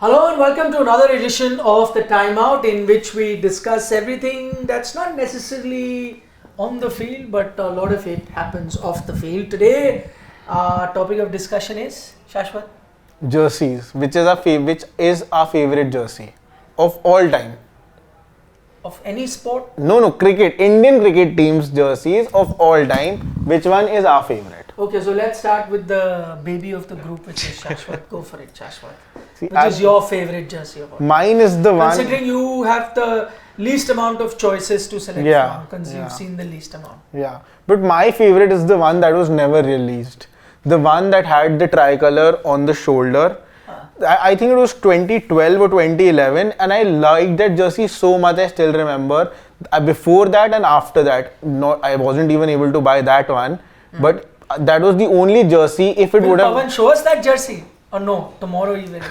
Hello and welcome to another edition of the Timeout, in which we discuss everything that's not necessarily on the field, but a lot of it happens off the field. Today, our topic of discussion is Shashwat. Jerseys, which is our favorite jersey of all time. Of any sport? No, cricket. Indian cricket team's jerseys of all time. Which one is our favorite? Okay, so let's start with the baby of the group, which is Shashwat. Go for it, Shashwat. Which is your favorite jersey of all time? Mine is the one. Considering you have the least amount of choices to select from, because you've seen the least amount. Yeah, but my favorite is the one that was never released. The one that had the tricolour on the shoulder. I think it was 2012 or 2011, and I liked that jersey so much. I still remember. Before that and after that, I wasn't even able to buy that one. But that was the only jersey. If it would have. Pawan, show us that jersey. Or no, tomorrow he will.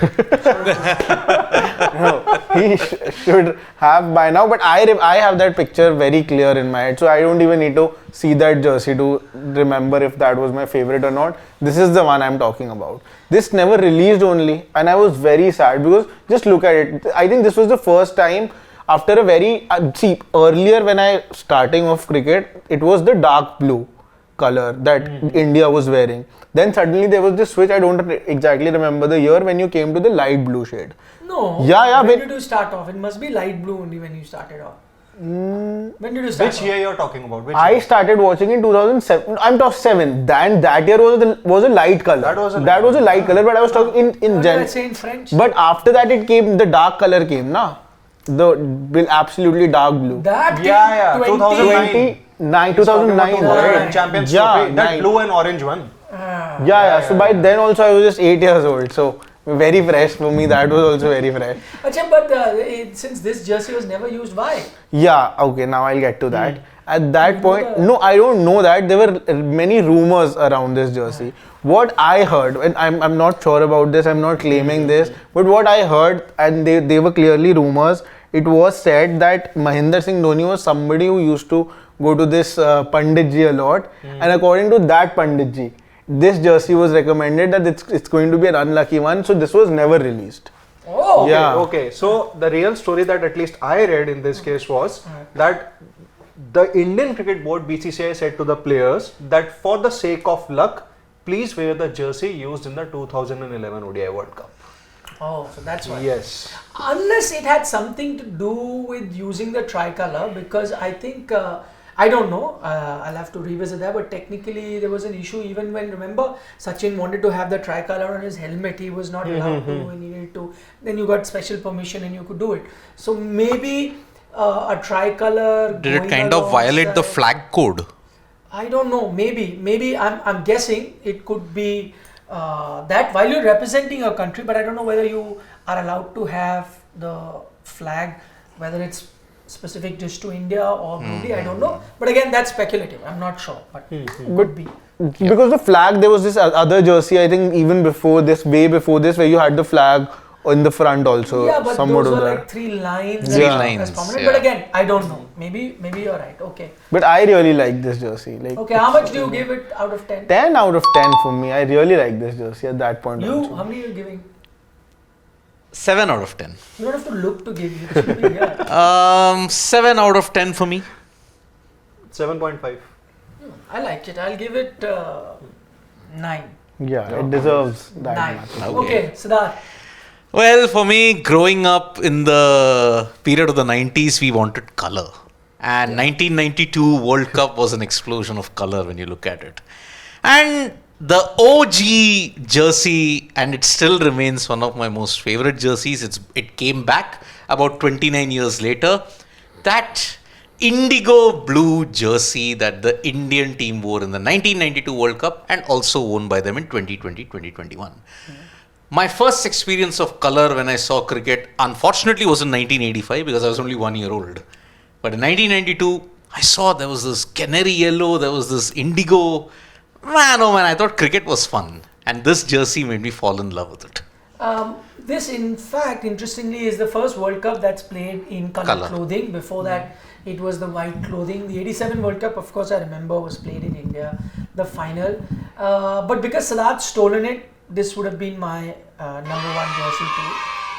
No, he should have by now. But I have that picture very clear in my head, so I don't even need to see that jersey to remember if that was my favorite or not. This is the one I'm talking about. This never released only, and I was very sad because just look at it. I think this was the first time after a very earlier when I starting off cricket, it was the dark blue color that India was wearing. Then suddenly there was this switch. I don't exactly remember the year when you came to the light blue shade. No. Yeah. When did you start off? It must be light blue only when you started off. When did you start? Which year you're talking about? I started watching in 2007. I'm talking 7. Then that year was a light color. That was a light color. But I was talking in Let's say in French. But after that it came, the dark color came, na? The absolutely dark blue. That 2009, right? Champions Trophy. That blue and orange one. So by then also I was just 8 years old. So very fresh for me. That was also very fresh. Achha, but since this jersey was never used, why? Yeah, okay, now I'll get to that. At that point, no, I don't know that. There were many rumors around this jersey. What I heard, and I'm not sure about this, I'm not claiming this, but what I heard, and they were clearly rumors, it was said that Mahendra Singh Dhoni was somebody who used to go to this Panditji a lot, and according to that Panditji, this jersey was recommended that it's going to be an unlucky one, so this was never released. Oh, Okay. So the real story that at least I read in this case was that the Indian Cricket Board BCCI said to the players that for the sake of luck, please wear the jersey used in the 2011 ODI World Cup. Oh, so that's why. Yes. Unless it had something to do with using the tricolour, because I think, I don't know, I'll have to revisit that, but technically there was an issue even when, remember, Sachin wanted to have the tricolour on his helmet, he was not allowed to, he needed to, then you got special permission and you could do it. So maybe a tricolour... Did it kind of violate the flag code? I don't know, maybe I'm guessing it could be that while you're representing a country, but I don't know whether you are allowed to have the flag, whether it's specific just to India or globally, I don't know. But again, that's speculative. I'm not sure, but could be. Because the flag, there was this other jersey, I think even before this, way before this, where you had the flag in the front also. Yeah, but those were like 3 lines. But again, I don't know. Maybe you're right. Okay. But I really like this jersey. Okay, how much do you give it out of 10? 10 out of 10 for me. I really like this jersey at that point. How many are you giving? 7 out of 10. You don't have to look to give. It should be here. 7 out of 10 for me. 7.5. I like it. I'll give it 9. Yeah, it deserves that 9. much. Okay, Siddharth. Well, for me, growing up in the period of the 90s, we wanted color. And 1992 World Cup was an explosion of color when you look at it. And the OG jersey, and it still remains one of my most favorite jerseys. It came back about 29 years later. That indigo blue jersey that the Indian team wore in the 1992 World Cup and also worn by them in 2020-2021. My first experience of color when I saw cricket, unfortunately, was in 1985 because I was only 1 year old. But in 1992, I saw there was this canary yellow, there was this indigo. Man, oh man, I thought cricket was fun. And this jersey made me fall in love with it. This, in fact, interestingly, is the first World Cup that's played in color clothing. Before that, it was the white clothing. The 87 World Cup, of course, I remember was played in India, the final. But because Salad's stolen it, this would have been my number 1 jersey too.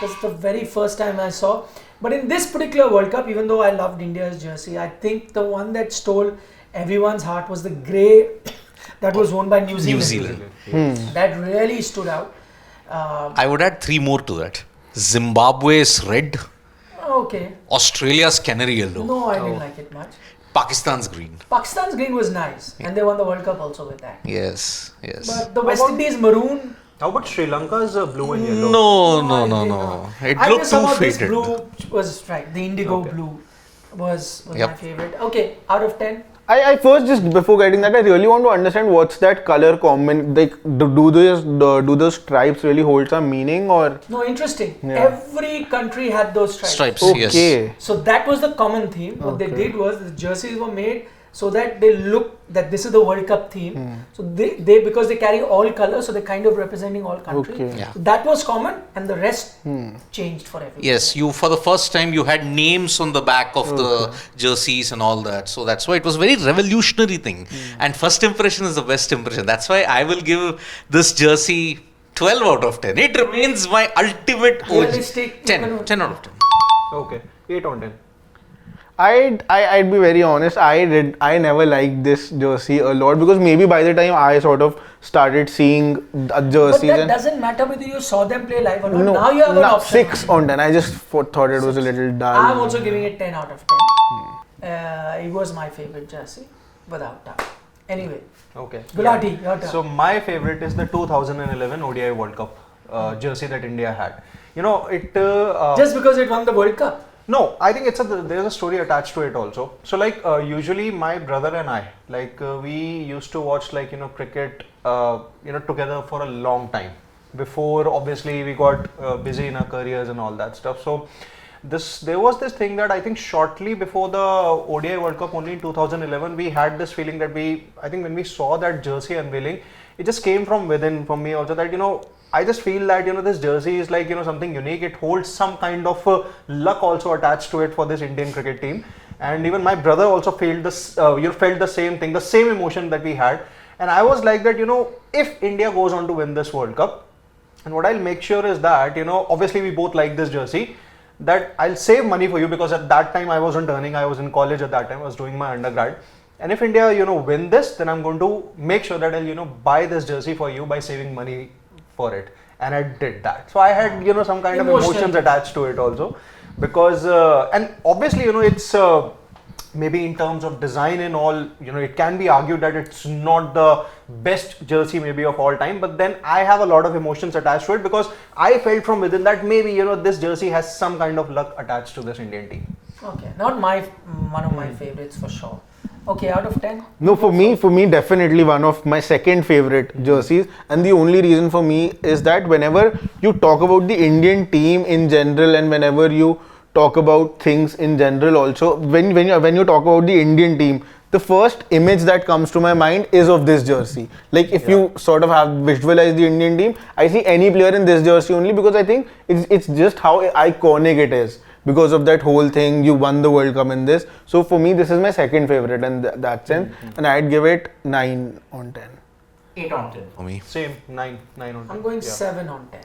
That's the very first time I saw. But in this particular World Cup, even though I loved India's jersey, I think the one that stole everyone's heart was the grey that was worn by New Zealand. That really stood out. I would add 3 more to that. Zimbabwe's red, Okay. Australia's canary yellow, No, I didn't like it much. Pakistan's green. Pakistan's green was nice, and they won the World Cup also with that. Yes. But the West Indies maroon. How about Sri Lanka's blue and yellow? No. It I looked guess too somehow this faded. blue was right. The indigo blue was Yep. my favorite. Okay, out of 10. I first, just before getting that, I really want to understand what's that color common. Like, do those stripes really hold some meaning, or? No, interesting. Yeah. Every country had those stripes. Stripes, yes. Okay. So that was the common theme. What they did was the jerseys were made so that they look that this is the World Cup theme. So they because they carry all colors, so they're kind of representing all countries. Okay. Yeah. So that was common, and the rest changed for everyone. Yes, you for the first time you had names on the back of the jerseys and all that. So that's why it was very revolutionary thing. And first impression is the best impression. That's why I will give this jersey 12 out of 10. It remains my ultimate Realistic, 10 out of 10. Okay, 8 on 10. I'd be very honest. I never liked this jersey a lot, because maybe by the time I sort of started seeing jerseys, But that doesn't matter whether you saw them play live or not. no, Now you have an option. 6 on 10. I just thought it was a little dull. I'm also giving it 10 out of 10. It was my favorite jersey, without doubt. Anyway, Okay. Gulati, your turn. So my favorite is the 2011 ODI World Cup jersey that India had. You know, it. Just because it won the World Cup. No, I think there's a story attached to it also. So like usually my brother and I, we used to watch cricket together for a long time before obviously we got busy in our careers and all that stuff. So there was this thing that I think shortly before the ODI World Cup, only in 2011, we had this feeling that I think when we saw that jersey unveiling, it just came from within, from me also, that I just feel that this jersey is something unique. It holds some kind of luck also attached to it for this Indian cricket team. And even my brother also felt this, felt the same thing, the same emotion that we had. And I was like that, if India goes on to win this World Cup, and what I'll make sure is that, obviously we both like this jersey, that I'll save money for you, because at that time I wasn't earning, I was in college at that time, I was doing my undergrad. And if India, win this, then I'm going to make sure that I'll, buy this jersey for you by saving money for it. And I did that. So I had, some kind of emotions attached to it also, because, and obviously, it's maybe in terms of design and all, it can be argued that it's not the best jersey maybe of all time, but then I have a lot of emotions attached to it, because I felt from within that maybe, this jersey has some kind of luck attached to this Indian team. Okay, not one of my favorites for sure. Okay, out of 10? No, for me, definitely one of my second favorite jerseys. And the only reason for me is that whenever you talk about the Indian team in general, and whenever you talk about things in general also, when you talk about the Indian team, the first image that comes to my mind is of this jersey. Like, if you sort of have visualized the Indian team, I see any player in this jersey only, because I think it's just how iconic it is. Because of that whole thing, you won the World Cup in this. So for me, this is my second favorite in that sense. And I'd give it 9 on 10. 8 on 10. For me. Same, 9 on 10. I'm going 7 on 10.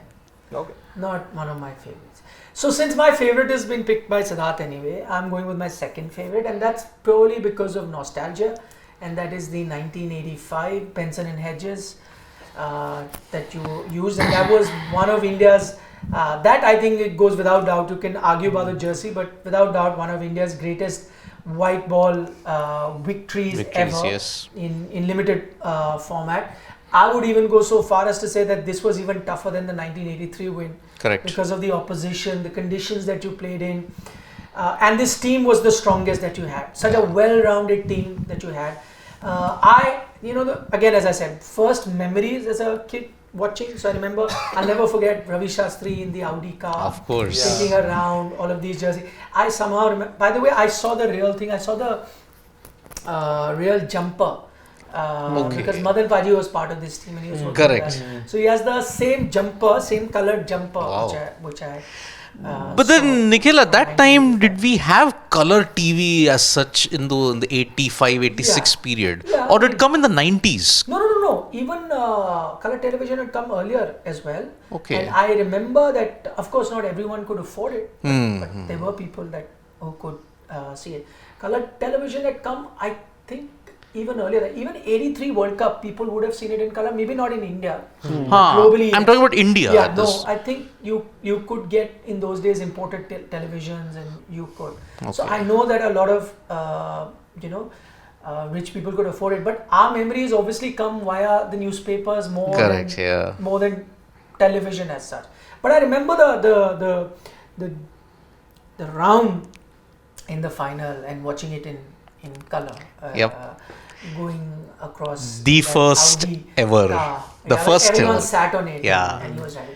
Okay. Not one of my favorites. So since my favorite has been picked by Siddharth anyway, I'm going with my second favorite, and that's purely because of nostalgia, and that is the 1985 Benson Hedges that you used, and that was one of India's, that I think it goes without doubt. You can argue about the jersey, but without doubt one of India's greatest white ball victories ever, yes. in limited format. I would even go so far as to say that this was even tougher than the 1983 win. Correct. Because of the opposition, the conditions that you played in. And this team was the strongest that you had. Such a well-rounded team that you had. Again, as I said, first memories as a kid watching. So I remember, I'll never forget Ravi Shastri in the Audi car. Of course. Taking around all of these jerseys. I somehow remember, by the way, I saw the real thing. I saw the real jumper. Because Madan Paji was part of this team and he was working Correct. with us. So he has the same jumper, same colored jumper, which I But then, Nikhil, at that time, did we have color TV as such in the 85, 86 period? Yeah. Or did it come in the 90s? No. No, even color television had come earlier as well. Okay. And I remember that, of course, not everyone could afford it, but there were people that who could see it. Color television had come, I think, even earlier. Even 83 World Cup, people would have seen it in color. Maybe not in India. Globally, I'm talking about India. yeah, no, I think you could get in those days imported televisions, and you could. So I know that a lot of rich people could afford it, but our memories obviously come via the newspapers more. Correct, than, yeah. more than television as such. But I remember the round in the final and watching it in color. Going across The that first Audi ever. car. The first everyone ever. sat on it, Yeah. and he was riding.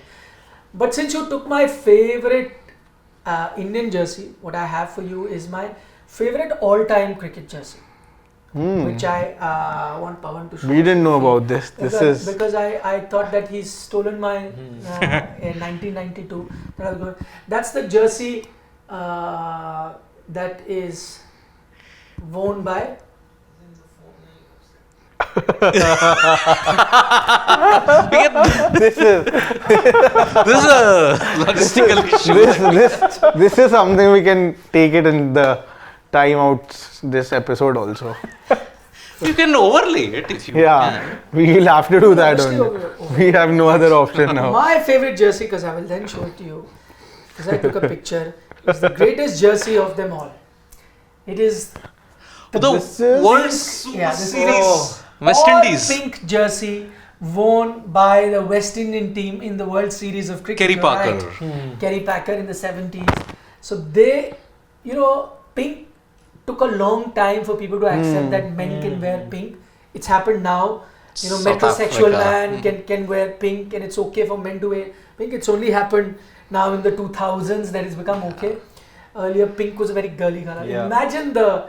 But since you took my favorite Indian jersey, what I have for you is my favorite all-time cricket jersey, which I want Pawan to show. We didn't know about this. Because I thought that he's stolen my in 1992. That's the jersey that is worn by. This is This is a logistical issue. this is something we can take it in the timeouts this episode also. You can overlay it if you Yeah, we'll have to do that Mostly only. over. We have no other option now. My favorite jersey, because I will then show it to you, because I took a picture, is the greatest jersey of them all. It is The This is- World Super this is Series. West all Indies. pink jersey worn by the West Indian team in the World Series of cricket. Kerry You're Parker. right. Kerry Packer in the 70s. So they, pink took a long time for people to accept that men can wear pink. It's happened now. South Metrosexual Africa. man can wear pink, and it's okay for men to wear pink. It's only happened now in the 2000s that it's become okay. Earlier, pink was a very girly color. Yeah. Imagine the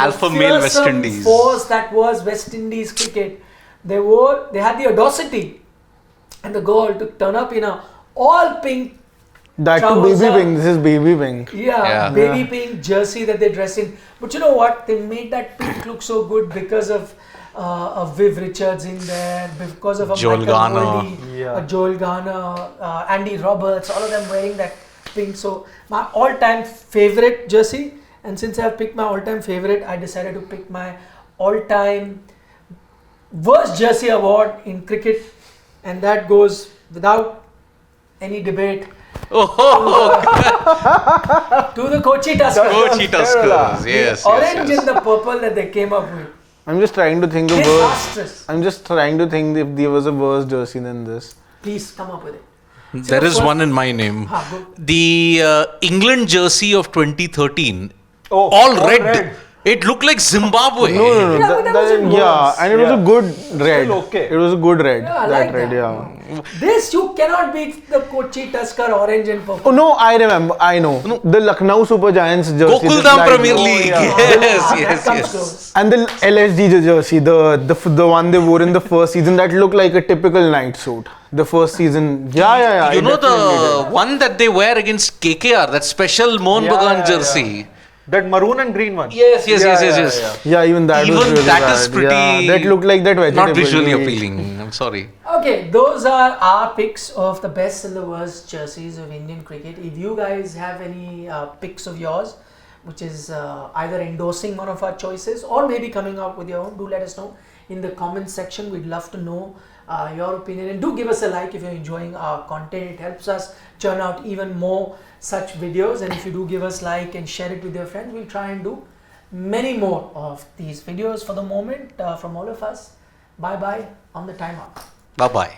alpha male West fearsome Indies. force that was West Indies cricket. They had the audacity and the gall to turn up in a all pink, That too Trouser. baby pink. This is baby pink. Yeah. baby pink jersey that they dress in. But you know what? They made that pink look so good because of Viv Richards in there, because of a Joel Michael Garner. Holdie, Yeah. Joel Garner, Andy Roberts, all of them wearing that pink. So my all-time favorite jersey. And since I've picked my all-time favorite, I decided to pick my all-time worst jersey award in cricket, and that goes without any debate to the Kochi Tuskers. Kochi Tuskers. Yes. Orange yes. and the purple that they came up with. I'm just trying to think of worse. Disastrous. I'm just trying to think if there was a worse jersey than this. Please come up with it. There is one in my name. Go. The England jersey of 2013. Oh, all red. It looked like Zimbabwe. No. Yeah, but that wasn't worse. And it was a good red. Still okay. It was a good red. Yeah, I that like red, that. yeah. This you cannot beat the Kochi Tusker orange and purple. Oh no, I remember. I know. The Lucknow Super Giants jersey. Gokuldam light Premier blue. League. yeah. Yes. That comes close. And the LSG jersey, the one they wore in the first season, that looked like a typical night suit. The first season. Yeah. You it know definitely the one that they wear against KKR, that special Mohan Bagan jersey. That maroon and green one. Yes. did. Yeah, even that was Even really that bad. is pretty. Yeah, that looked like that vegetable. Not visually you eat. appealing. I'm sorry. Okay, those are our picks of the best and the worst jerseys of Indian cricket. If you guys have any picks of yours, which is either endorsing one of our choices or maybe coming out with your own, do let us know in the comments section. We'd love to know your opinion, and do give us a like if you're enjoying our content. It helps us churn out even more such videos, and if you do give us like and share it with your friends, we'll try and do many more of these videos. For the moment, from all of us, bye bye on the timeout. Bye bye.